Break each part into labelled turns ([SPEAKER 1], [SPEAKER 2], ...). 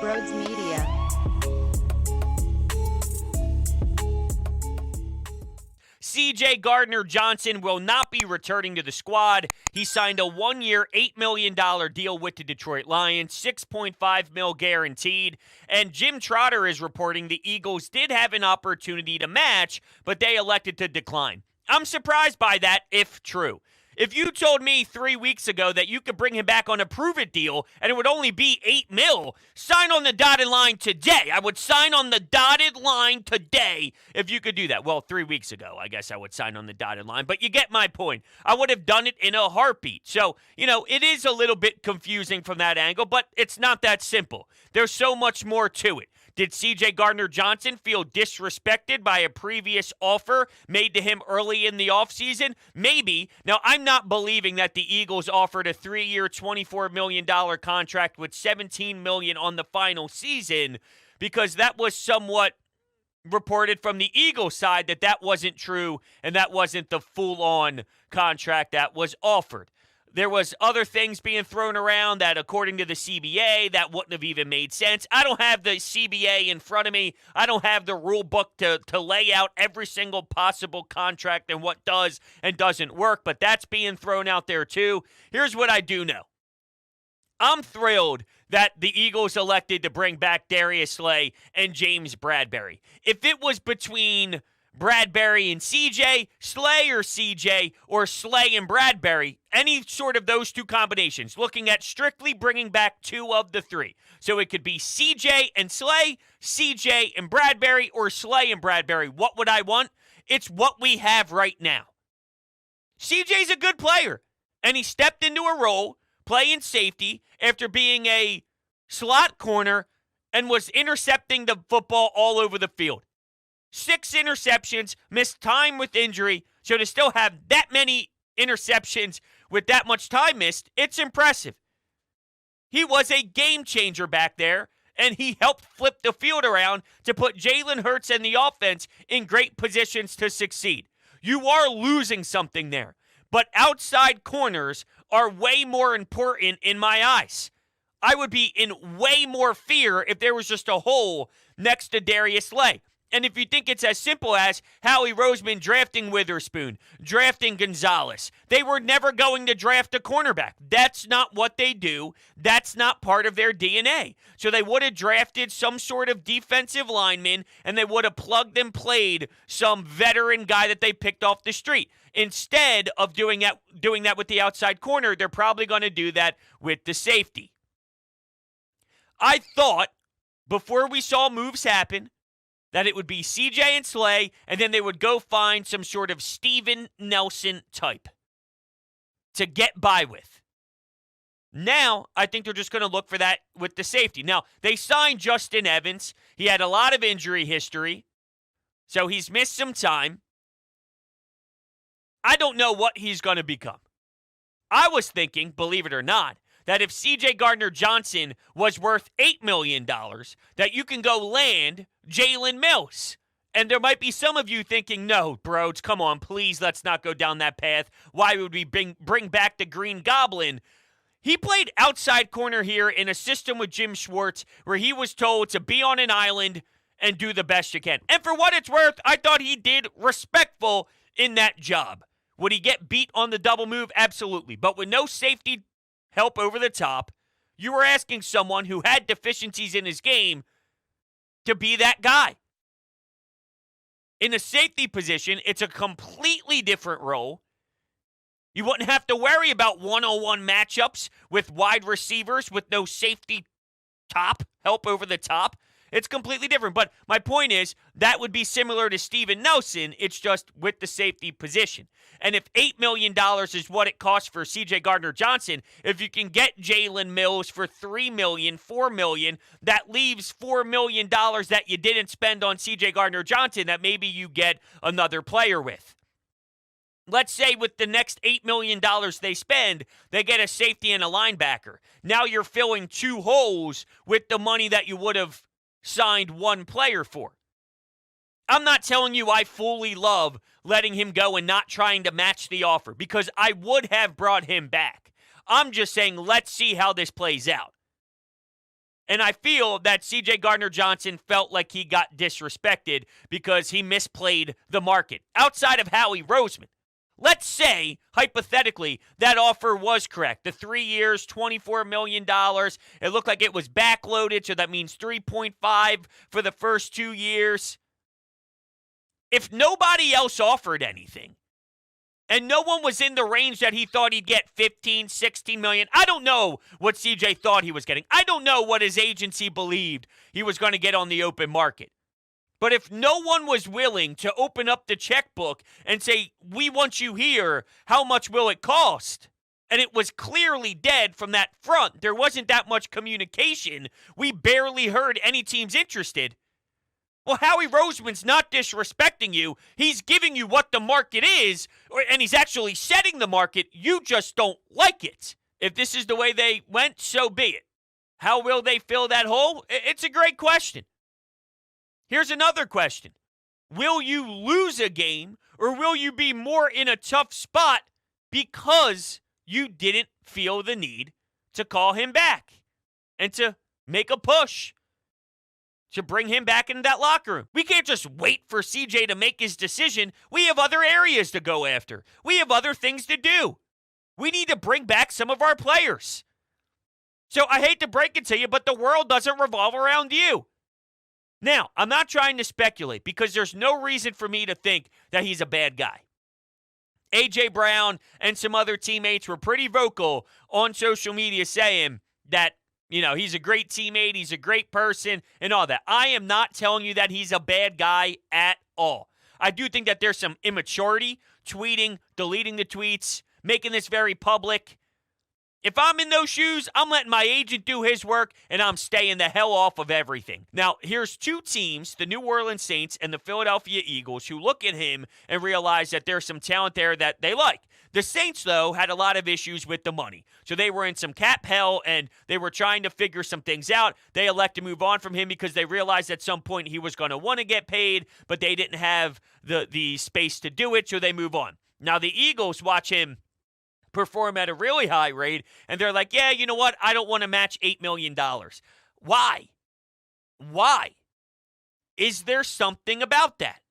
[SPEAKER 1] Brodes Media.
[SPEAKER 2] CJ Gardner-Johnson will not be returning to the squad. He signed a one-year, $8 million deal with the Detroit Lions, $6.5 million guaranteed. And Jim Trotter is reporting the Eagles did have an opportunity to match, but they elected to decline. I'm surprised by that, if true. If you told me 3 weeks ago that you could bring him back on a prove-it deal and it would only be $8 million, sign on the dotted line today. I would sign on the dotted line today if you could do that. Well, 3 weeks ago, I guess I would sign on the dotted line, but you get my point. I would have done it in a heartbeat. So, it is a little bit confusing from that angle, but it's not that simple. There's so much more to it. Did CJ Gardner-Johnson feel disrespected by a previous offer made to him early in the offseason? Maybe. Now, I'm not believing that the Eagles offered a 3-year, $24 million contract with $17 million on the final season, because that was somewhat reported from the Eagles side that wasn't true and that wasn't the full-on contract that was offered. There was other things being thrown around that, according to the CBA, that wouldn't have even made sense. I don't have the CBA in front of me. I don't have the rule book to lay out every single possible contract and what does and doesn't work, but that's being thrown out there too. Here's what I do know. I'm thrilled that the Eagles elected to bring back Darius Slay and James Bradberry. If it was between Bradberry and CJ, Slay or CJ, or Slay and Bradberry, any sort of those two combinations, looking at strictly bringing back two of the three. So it could be CJ and Slay, CJ and Bradberry, or Slay and Bradberry. What would I want? It's what we have right now. CJ's a good player, and he stepped into a role playing safety after being a slot corner and was intercepting the football all over the field. 6 interceptions, missed time with injury. So to still have that many interceptions with that much time missed, it's impressive. He was a game changer back there, and he helped flip the field around to put Jalen Hurts and the offense in great positions to succeed. You are losing something there, but outside corners are way more important in my eyes. I would be in way more fear if there was just a hole next to Darius Slay. And if you think it's as simple as Howie Roseman drafting Witherspoon, drafting Gonzalez, they were never going to draft a cornerback. That's not what they do. That's not part of their DNA. So they would have drafted some sort of defensive lineman, and they would have plugged and played some veteran guy that they picked off the street. Instead of doing that with the outside corner, they're probably going to do that with the safety. I thought, before we saw moves happen, that it would be CJ and Slay, and then they would go find some sort of Steven Nelson type to get by with. Now, I think they're just going to look for that with the safety. Now, they signed Justin Evans. He had a lot of injury history, so he's missed some time. I don't know what he's going to become. I was thinking, believe it or not, that if CJ Gardner-Johnson was worth $8 million, that you can go land Jalen Mills. And there might be some of you thinking, no, Brodes, come on, please, let's not go down that path. Why would we bring back the Green Goblin? He played outside corner here in a system with Jim Schwartz where he was told to be on an island and do the best you can. And for what it's worth, I thought he did respectful in that job. Would he get beat on the double move? Absolutely. But with no safety help over the top, you were asking someone who had deficiencies in his game to be that guy. In a safety position, it's a completely different role. You wouldn't have to worry about one-on-one matchups with wide receivers with no safety help over the top. It's completely different. But my point is, that would be similar to Steven Nelson. It's just with the safety position. And if $8 million is what it costs for CJ Gardner-Johnson, if you can get Jalen Mills for $3 million, $4 million, that leaves $4 million that you didn't spend on CJ Gardner-Johnson that maybe you get another player with. Let's say with the next $8 million they spend, they get a safety and a linebacker. Now you're filling 2 holes with the money that you would have signed one player for. I'm not telling you I fully love letting him go and not trying to match the offer, because I would have brought him back. I'm just saying, let's see how this plays out. And I feel that CJ Gardner-Johnson felt like he got disrespected because he misplayed the market. Outside of Howie Roseman, let's say, hypothetically, that offer was correct. The 3 years, $24 million. It looked like it was backloaded, so that means 3.5 for the first 2 years. If nobody else offered anything, and no one was in the range that he thought he'd get, 15, 16 million. I don't know what CJ thought he was getting. I don't know what his agency believed he was going to get on the open market. But if no one was willing to open up the checkbook and say, we want you here, how much will it cost? And it was clearly dead from that front. There wasn't that much communication. We barely heard any teams interested. Well, Howie Roseman's not disrespecting you. He's giving you what the market is, and he's actually setting the market. You just don't like it. If this is the way they went, so be it. How will they fill that hole? It's a great question. Here's another question. Will you lose a game, or will you be more in a tough spot because you didn't feel the need to call him back and to make a push to bring him back into that locker room? We can't just wait for CJ to make his decision. We have other areas to go after. We have other things to do. We need to bring back some of our players. So I hate to break it to you, but the world doesn't revolve around you. Now, I'm not trying to speculate because there's no reason for me to think that he's a bad guy. A.J. Brown and some other teammates were pretty vocal on social media saying that, you know, he's a great teammate, he's a great person, and all that. I am not telling you that he's a bad guy at all. I do think that there's some immaturity, tweeting, deleting the tweets, making this very public. If I'm in those shoes, I'm letting my agent do his work, and I'm staying the hell off of everything. Now, here's two teams, the New Orleans Saints and the Philadelphia Eagles, who look at him and realize that there's some talent there that they like. The Saints, though, had a lot of issues with the money. So they were in some cap hell, and they were trying to figure some things out. They elect to move on from him because they realized at some point he was going to want to get paid, but they didn't have the space to do it, so they move on. Now, the Eagles watch him perform at a really high rate, and they're like, yeah, you know what? I don't want to match $8 million. Why? Why? Is there something about that?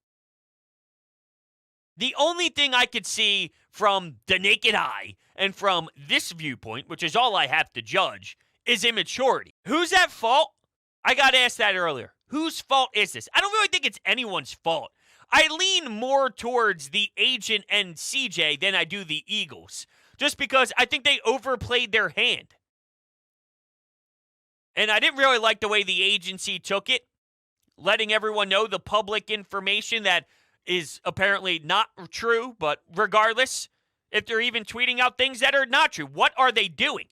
[SPEAKER 2] The only thing I could see from the naked eye and from this viewpoint, which is all I have to judge, is immaturity. Who's at fault? I got asked that earlier. Whose fault is this? I don't really think it's anyone's fault. I lean more towards the agent and CJ than I do the Eagles, just because I think they overplayed their hand. And I didn't really like the way the agency took it, letting everyone know the public information that is apparently not true, but regardless, if they're even tweeting out things that are not true, what are they doing?